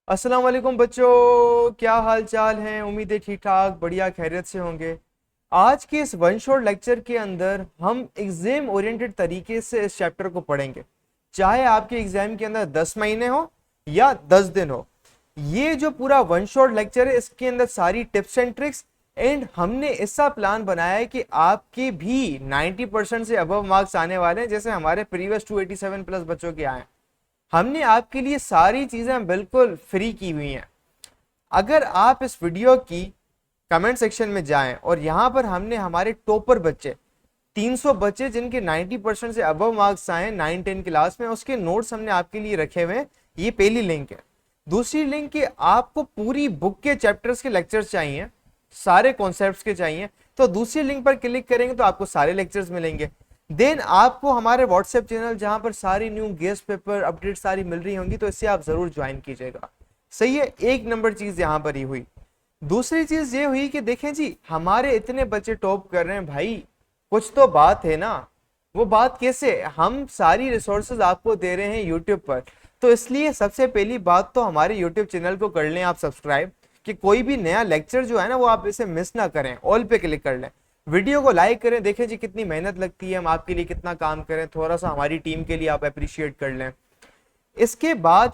अस्सलाम वालेकुम बच्चों, क्या हाल चाल हैं। उम्मीद है ठीक ठाक बढ़िया खैरियत से होंगे। आज के इस वन शॉट लेक्चर के अंदर हम एग्जाम ओरिएंटेड तरीके से इस चैप्टर को पढ़ेंगे। चाहे आपके एग्जाम के अंदर 10 महीने हो या 10 दिन हो, ये जो पूरा वन शॉट लेक्चर है इसके अंदर सारी टिप्स एंड ट्रिक्स एंड हमने ऐसा प्लान बनाया है कि आपके भी 90% से अबव मार्क्स आने वाले हैं, जैसे हमारे प्रीवियस 287 प्लस बच्चों के आए। हमने आपके लिए सारी चीजें बिल्कुल फ्री की हुई हैं। अगर आप इस वीडियो की कमेंट सेक्शन में जाएं और यहां पर हमने हमारे टॉपर बच्चे 300 बच्चे जिनके 90% से अबव मार्क्स आए 9-10 क्लास में, उसके नोट्स हमने आपके लिए रखे हुए हैं। ये पहली लिंक है। दूसरी लिंक कि आपको पूरी बुक के चैप्टर्स के लेक्चर्स चाहिए, सारे कॉन्सेप्ट्स के चाहिए, तो दूसरी लिंक पर क्लिक करेंगे तो आपको सारे लेक्चर्स मिलेंगे। देन आपको हमारे व्हाट्सएप चैनल जहां पर सारी न्यू गेस्ट पेपर अपडेट सारी मिल रही होंगी, तो इससे आप जरूर ज्वाइन कीजिएगा। सही है, एक नंबर चीज यहां पर ही हुई। दूसरी चीज ये हुई कि देखें जी, हमारे इतने बच्चे टॉप कर रहे हैं भाई, कुछ तो बात है ना। वो बात कैसे, हम सारी रिसोर्सेज आपको दे रहे हैं यूट्यूब पर, तो इसलिए सबसे पहली बात तो हमारे यूट्यूब चैनल को कर लें आप सब्सक्राइब, कि कोई भी नया लेक्चर जो है ना वो आप इसे मिस ना करें। ऑल पे क्लिक कर लें, वीडियो को लाइक करें, देखें जी कितनी मेहनत लगती है, हम आपके लिए कितना काम करें, थोड़ा सा हमारी टीम के लिए आप अप्रिशिएट कर लें। इसके बाद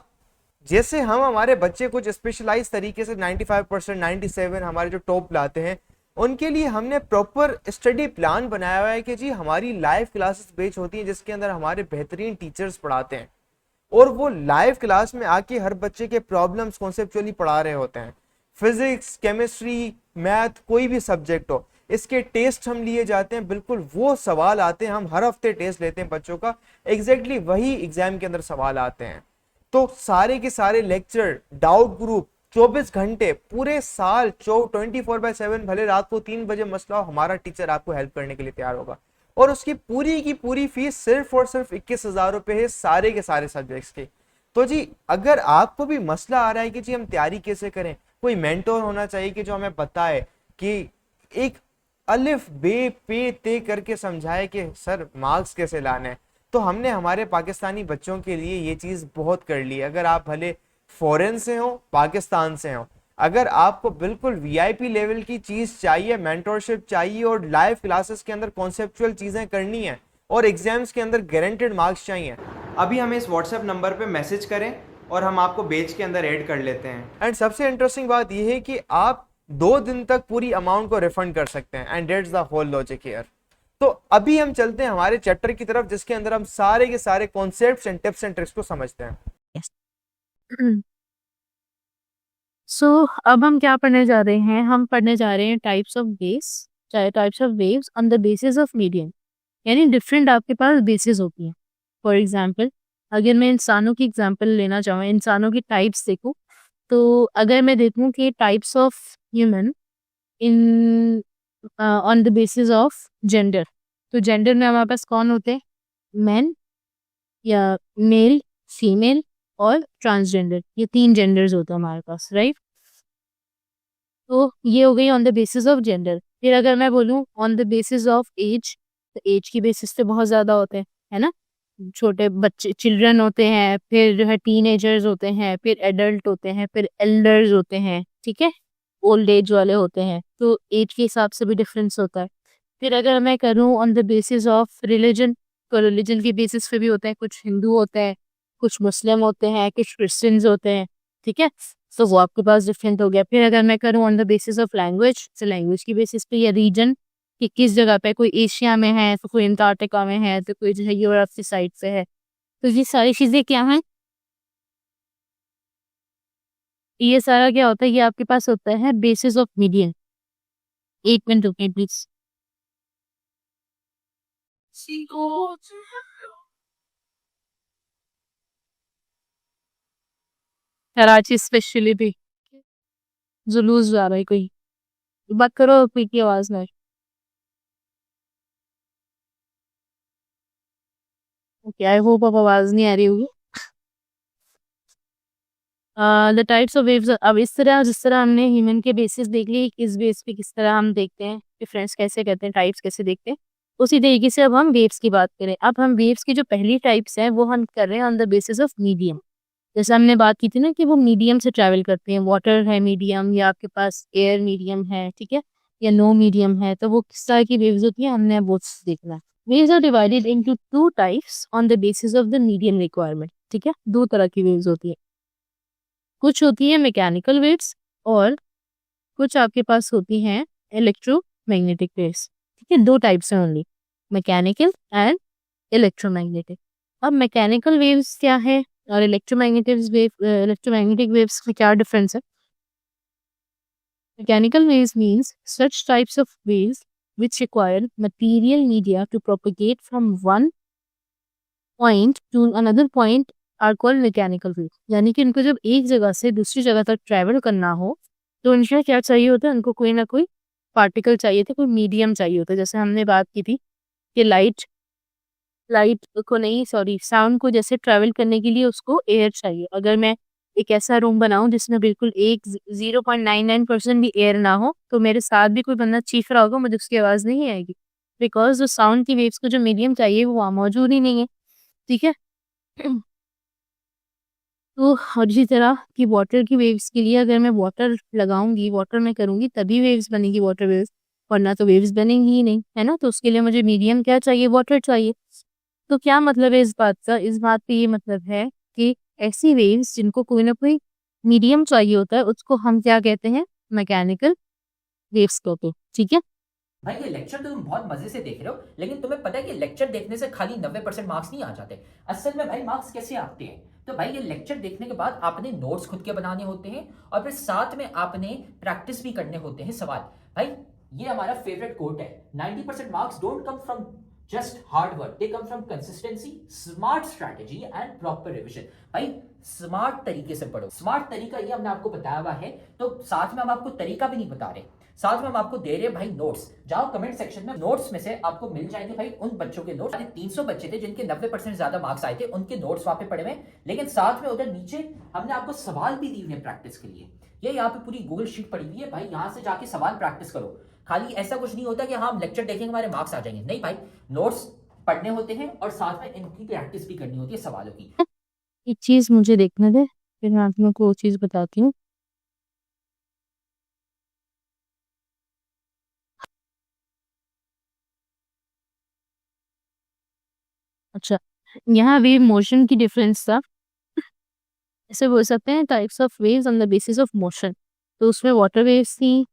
जैसे हम हमारे बच्चे कुछ स्पेशलाइज तरीके से 95% 97 हमारे जो टॉप लाते हैं, उनके लिए हमने प्रॉपर स्टडी प्लान बनाया हुआ है कि जी हमारी लाइव क्लासेस बेच होती हैं जिसके अंदर हमारे बेहतरीन टीचर्स पढ़ाते हैं और वो लाइव क्लास में आके हर बच्चे के प्रॉब्लम्स कॉन्सेप्चुअली पढ़ा रहे होते हैं। फिजिक्स, केमिस्ट्री, मैथ, कोई भी सब्जेक्ट हो, इसके टेस्ट हम लिए जाते हैं, बिल्कुल वो सवाल आते हैं। हम हर हफ्ते टेस्ट लेते हैं बच्चों का, एग्जैक्टली वही एग्जाम के अंदर सवाल आते हैं। तो सारे के सारे लेक्चर, डाउट ग्रुप, 24 घंटे पूरे साल 24/7, भले रात को 3 बजे मसला हो, हमारा टीचर आपको हेल्प करने के लिए तैयार होगा। और उसकी पूरी की पूरी फीस सिर्फ और सिर्फ 21,000 रुपए है, सारे के सारे सब्जेक्ट्स की। तो जी अगर आपको भी मसला आ रहा है कि जी हम तैयारी कैसे करें, कोई मेंटोर होना चाहिए कि जो हमें बताए कि एक अलिफ बे पे ते करके समझाए कि सर मार्क्स कैसे लाने हैं, तो हमने हमारे पाकिस्तानी बच्चों के लिए ये चीज बहुत कर ली। अगर आप भले फॉरेन से हो, पाकिस्तान से हो, अगर आपको बिल्कुल वीआईपी लेवल की चीज चाहिए, मेंटोरशिप चाहिए और लाइव क्लासेस के अंदर कॉन्सेप्चुअल चीजें करनी है और एग्जाम्स के अंदर गारंटेड मार्क्स चाहिए, अभी हमें इस व्हाट्सएप नंबर पे मैसेज करें और हम आपको बैच के अंदर ऐड कर लेते हैं। एंड सबसे इंटरेस्टिंग बात यह है कि आप 2 दिन तक पूरी अमाउंट को रिफंड कर सकते हैं। And that's the whole logic here. तो अभी हम चलते हैं हमारे चैप्टर की तरफ जिसके अंदर हम सारे के सारे concepts and tips and tricks को समझते हैं। यस। सो अब हम क्या पढ़ने जा रहे हैं? हम पढ़ने जा रहे हैं टाइप्स ऑफ बेस, चाहे types of waves on the basis of medium. यानी डिफरेंट आपके पास बेसिस होती हैं। फॉर एग्जांपल, अगर मैं इंसानों की एग्जांपल लेना चाहूँ, इंसानों की टाइप्स देखूँ, तो अगर मैं देखूँ कि types of human in on the basis of gender, तो जेंडर में हमारे पास कौन होते हैं? मैन या मेल, फीमेल और ट्रांसजेंडर। ये 3 जेंडर्स होते हैं हमारे पास, राइट? तो ये हो गई on the basis of gender. फिर अगर मैं बोलूँ on the basis of age, तो एज की बेसिस पे बहुत ज़्यादा होते हैं, है ना? छोटे बच्चे, चिल्ड्रन होते हैं, फिर जो है टीनेजर्स होते हैं, फिर एडल्ट होते हैं, फिर एल्डर्स होते हैं, ठीक है? ओल्ड एज वाले होते हैं, तो एज के हिसाब से भी डिफरेंस होता है। फिर अगर मैं करूँ on the basis of religion, तो रिलीजन की बेसिस पे भी होते हैं। कुछ हिंदू होते हैं, कुछ मुस्लिम होते हैं, कुछ क्रिश्चियंस होते हैं, ठीक है? तो वो आपके पास डिफरेंट हो गया। फिर अगर मैं करूँ on the basis of language, तो लैंग्वेज की बेसिस पे या रीजन, कि किस जगह पे, कोई एशिया में है तो कोई अंटार्कटिका में है, तो कोई जो है यूरोप की साइड पे है। तो ये सारी चीज़ें क्या हैं? ये सारा क्या होता है? ये आपके पास होता है बेसिस ऑफ मीडियन। 8 मिनट रुकिए प्लीज। कराची स्पेशली भी जुलूस जा रहा है कोई, बात करो पी की आवाज में। ओके, आई होप अब आवाज नहीं आ रही होगी। द टाइप्स ऑफ वेव्स, अब इस तरह जिस तरह हमने ह्यूमन के बेसिस देख लिए, किस बेस पे किस तरह हम देखते हैं, डिफरेंस कैसे करते हैं, टाइप्स कैसे देखते हैं, उसी तरीके से अब हम वेव्स की बात करें। अब हम वेव्स की जो पहली टाइप्स हैं वो हम कर रहे हैं on the basis of medium. जैसे हमने बात की थी ना कि वो मीडियम से ट्रैवल करते हैं, वाटर है मीडियम या आपके पास एयर मीडियम है, ठीक है, या नो मीडियम है, तो वो किस तरह की वेव्स होती है हमने वो देखना है। Waves are divided into two types on the basis of the medium requirement, ठीक है, दो तरह की वेव्स होती है, कुछ होती है मैकेनिकल वेव्स और कुछ आपके पास होती हैं इलेक्ट्रोमैग्नेटिक वेव्स, ठीक है, दो टाइप्स हैं ओनली, मैकेनिकल एंड इलेक्ट्रोमैग्नेटिक। अब मैकेनिकल वेव्स क्या है और इलेक्ट्रोमैग्नेटिक वेव्स में क्या डिफरेंस है? Mechanical waves means such types of waves which require material media to propagate from one point to another point are called mechanical waves। यानी कि इनको जब एक जगह से दूसरी जगह तक ट्रैवल करना हो तो इनका क्या चाहिए होता है, इनको कोई ना कोई पार्टिकल चाहिए थे, कोई मीडियम चाहिए होता है। जैसे हमने बात की थी कि लाइट को नहीं, सॉरी, साउंड को जैसे ट्रैवल करने के लिए उसको एयर चाहिए। अगर मैं एक ऐसा रूम बनाऊं जिसमें बिल्कुल 0.99% भी एयर ना हो तो मेरे साथ भी कोई बंदा चीख रहा होगा, मुझे उसकी आवाज़ नहीं आएगी, बिकॉज जो साउंड की वेव्स को जो मीडियम चाहिए वो वहाँ मौजूद ही नहीं है, ठीक है। तो और इसी तरह की वाटर की वेव्स के लिए अगर मैं वाटर लगाऊंगी, वाटर में करूंगी तभी वेव्स बनेगी, वाटर वेव्स, वरना तो वेव्स बनेंगी ही नहीं, है ना। तो उसके लिए मुझे मीडियम क्या चाहिए, वाटर चाहिए। तो क्या मतलब है इस बात का? इस बात का ये मतलब है कि ऐसी वेव्स जिनको कोई ना कोई मीडियम चाहिए होता है उसको हम क्या कहते हैं, मैकेनिकल वेव्स कहते हैं, ठीक है। भाई ये लेक्चर तो तुम बहुत मजे से देख रहे हो, लेकिन तुम्हें पता है कि लेक्चर देखने से खाली 90% मार्क्स नहीं आ जाते। असल में भाई मार्क्स कैसे आते हैं, तो भाई ये लेक्चर देखने के बाद आपने नोट्स खुद के बनाने होते हैं और फिर साथ में आपने प्रैक्टिस भी करने होते हैं सवाल। भाई ये हमारा फेवरेट कोट है, 90% marks don't come from just hard work, they come from consistency, smart strategy and proper revision. भाई स्मार्ट तरीके से पढ़ो, स्मार्ट तरीका ये हमने आपको बताया हुआ है, तो साथ में हम आपको तरीका भी नहीं बता रहे, साथ में हम आपको दे रहे हैं भाई नोट्स। जाओ कमेंट सेक्शन में, नोट्स में से आपको मिल जाएंगे भाई उन बच्चों के नोट्स, 300 बच्चे थे जिनके 90% ज्यादा मार्क्स आए थे, उनके नोट्स वहां पे पड़े हुए, लेकिन साथ में उधर नीचे हमने आपको सवाल भी दिए हुए प्रैक्टिस के लिए। ये यहाँ पे पूरी गूगल शीट पड़ी हुई है भाई, यहाँ से जाके सवाल प्रैक्टिस करो। खाली ऐसा कुछ नहीं होता कि हाँ हम लेक्चर देखेंगे हमारे मार्क्स आ जाएंगे, नहीं भाई, नोट्स पढ़ने होते हैं और साथ में इनकी प्रैक्टिस भी करनी होती है सवालों की। एक चीज मुझे देखने दे, फिर मैं आप लोगों को वो चीज बताती हूँ। अच्छा, यहाँ वेव मोशन की डिफरेंस था, ऐसे बोल सकते हैं types of waves on the basis of motion. तो उसमें वाटर वेव्स थी,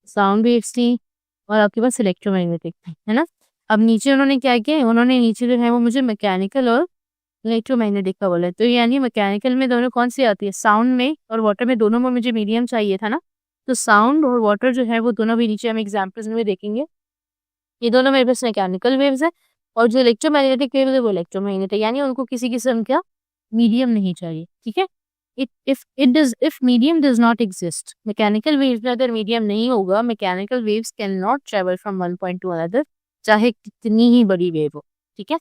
साउंड वेव्स थी और आपके पास इलेक्ट्रोमैग्नेटिक थी, है ना। अब नीचे उन्होंने क्या किया, उन्होंने नीचे जो है वो मुझे मैकेनिकल और इलेक्ट्रोमैग्नेटिक का बोला है। तो यानी मैकेनिकल में दोनों कौन सी आती है, साउंड में और वाटर में, दोनों में मुझे मीडियम चाहिए था ना। तो साउंड और वाटर जो है वो दोनों भी नीचे हम एग्जाम्पल्स में देखेंगे, ये दोनों मेरे पास मैकेनिकल वेव्स है और जो इलेक्ट्रोमैग्नेटिक वेव्स है वो इलेक्ट्रोमैग्नेटिक, यानी उनको किसी किस्म का मीडियम नहीं चाहिए, ठीक है। if medium does not exist, mechanical waves में अगर मीडियम नहीं होगा, mechanical waves cannot travel from one point to another, चाहे कितनी ही बड़ी वेव हो, ठीक है।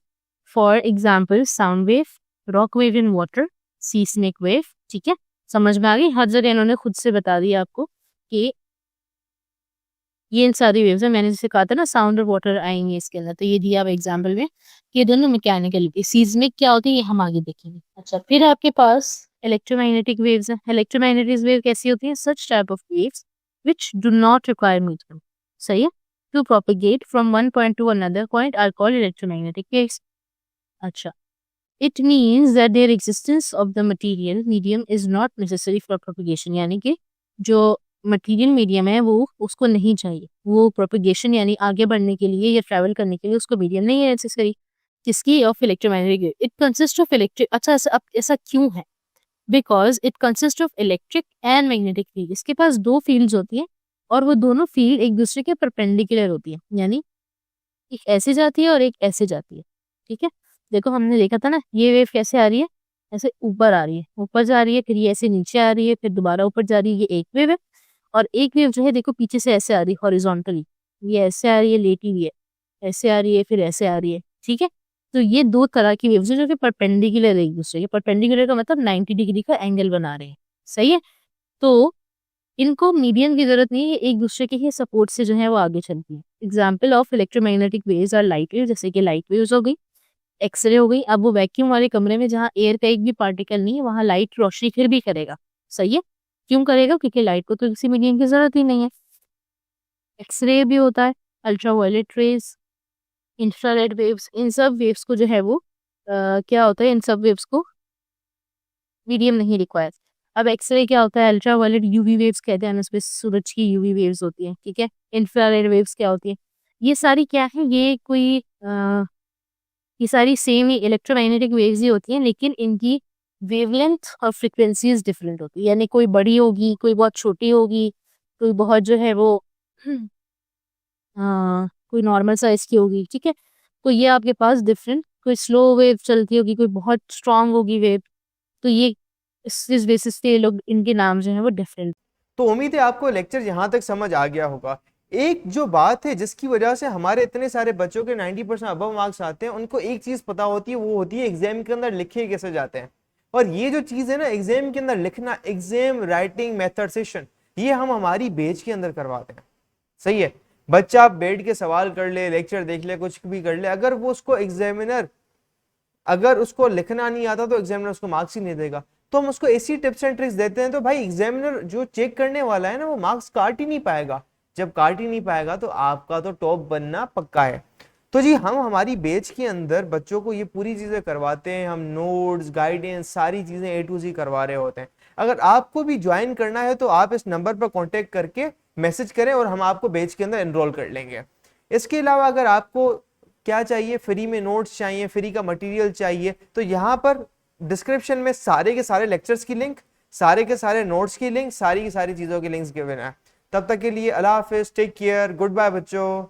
For example sound wave, rock wave in water, seismic wave, ठीक है। समझ में आ गई, हर जगह इन्होंने खुद से बता दिया आपको कि ये इन सारी वेव्स है। मैंने जैसे कहा था ना साउंड और वाटर आएंगे इसके अंदर, तो ये दिया अब एग्जाम्पल में कि ये दोनों मैकेनिकल, सीस्मिक क्या होती है ये हम आगे देखेंगे। अच्छा, फिर आपके पास इलेक्ट्रोमैग्नेटिक वेव्स है। इलेक्ट्रोमैग्नेटिक वेव कैसी होती है, such type of waves which do not require medium, सही है, to propagate from one point to another point are called electromagnetic waves. अच्छा, it means that their existence of the material medium is not necessary for propagation, यानी कि जो material medium है वो उसको नहीं चाहिए, वो प्रोपेगेशन यानी आगे बढ़ने के लिए या ट्रैवल करने के लिए उसको मीडियम नहीं है नेसेसरी। किसकी, of electromagnetic wave. It consist of electric, अच्छा ऐसा क्यों है, because it consist of electric and magnetic field. इसके पास दो फील्ड्स होती हैं और वो दोनों फील्ड एक दूसरे के परपेंडिकुलर होती है, यानी एक ऐसे जाती है और एक ऐसे जाती है, ठीक है। देखो हमने देखा था ना, ये वेव कैसे आ रही है, ऐसे ऊपर आ रही है, ऊपर जा रही है, फिर ये ऐसे नीचे आ रही है, फिर दोबारा ऊपर जा रही है, ये एक वेव है। और एक वेव जो है देखो पीछे से ऐसे आ रही है हॉरिजॉन्टली, ये ऐसे आ रही है लेटी हुई है, ऐसे आ रही है, फिर ऐसे आ रही है, ठीक है। तो ये दो तरह की वेव्स है जो कि परपेंडिकुलर है एक दूसरे के। परपेंडिकुलर का मतलब 90 डिग्री का एंगल बना रहे हैं, सही है। तो इनको मीडियम की जरूरत नहीं है, एक दूसरे के ही सपोर्ट से जो है वो आगे चलती है। Example of electromagnetic waves are light wave, जैसे कि लाइट वेव्स हो गई, एक्सरे हो गई। अब वो वैक्यूम वाले कमरे में जहाँ एयर का एक भी पार्टिकल नहीं है वहाँ लाइट रोशनी फिर भी करेगा, सही है। क्यों करेगा? क्योंकि लाइट को तो किसी मीडियम की जरूरत ही नहीं है। एक्सरे भी होता है, अल्ट्रावायलेट रेज, इंफ्रारेड वेव्स, इन सब वेव्स को जो है वो क्या होता है, इन सब वेव्स को मीडियम नहीं रिक्वायर। अब एक्सरे क्या होता है? अल्ट्रावायलेट यूवी वेव्स कहते हैं उसमें, सूरज की यूवी वेव्स होती हैं, ठीक है। इंफ्रारेड वेव्स क्या होती है? ये सारी क्या है, ये सारी सेम ही इलेक्ट्रोमैग्नेटिक वेव्स ही होती हैं, लेकिन इनकी वेवलेंथ और फ्रिक्वेंसीज डिफरेंट होती है। यानी कोई बड़ी होगी, कोई बहुत छोटी होगी, कोई बहुत जो है वो कोई नॉर्मल साइज की होगी, ठीक है। तो ये आपके पास डिफरेंट, कोई स्लो वेव चलती होगी, कोई बहुत स्ट्रांग होगी वेव। तो ये इस बेसिस पे ये लोग, इनके नाम जो है वो डिफरेंट। तो उम्मीद है आपको लेक्चर यहाँ तक समझ आ गया होगा। एक जो बात है जिसकी वजह से हमारे इतने सारे बच्चों के 90% अबव मार्क्स आते हैं, उनको एक चीज पता होती है, वो होती है एग्जाम के अंदर लिखे कैसे जाते हैं। और ये जो चीज है ना, एग्जाम के अंदर लिखना, एग्जाम राइटिंग मेथड सेशन, ये हम हमारी बैच के अंदर करवाते हैं, सही है। बच्चा बैठ के सवाल कर ले, लेक्चर देख ले, कुछ भी कर ले, अगर वो उसको एग्जामिनर, अगर उसको लिखना नहीं आता तो एग्जामिनर उसको मार्क्स ही नहीं देगा। तो हम उसको ऐसी टिप्स एंड ट्रिक्स देते हैं, तो भाई एग्जामिनर जो चेक करने वाला है ना, वो मार्क्स काट ही नहीं पाएगा। जब काट ही नहीं पाएगा तो आपका तो टॉप बनना पक्का है। तो जी हम हमारी बैच के अंदर बच्चों को ये पूरी चीजें करवाते हैं, हम नोट्स, गाइडेंस, सारी चीजें A to Z करवा रहे होते हैं। अगर आपको भी ज्वाइन करना है तो आप इस नंबर पर कांटेक्ट करके मैसेज करें और हम आपको बैच के अंदर एनरोल कर लेंगे। इसके अलावा अगर आपको क्या चाहिए, फ्री में नोट्स चाहिए, फ्री का मटेरियल चाहिए, तो यहाँ पर डिस्क्रिप्शन में सारे के सारे लेक्चर्स की लिंक, सारे के सारे नोट्स की लिंक, सारी की सारी चीज़ों की लिंक्स गिवन है। तब तक के लिए अल्लाह हाफिज़, टेक केयर, गुड बाय बच्चों।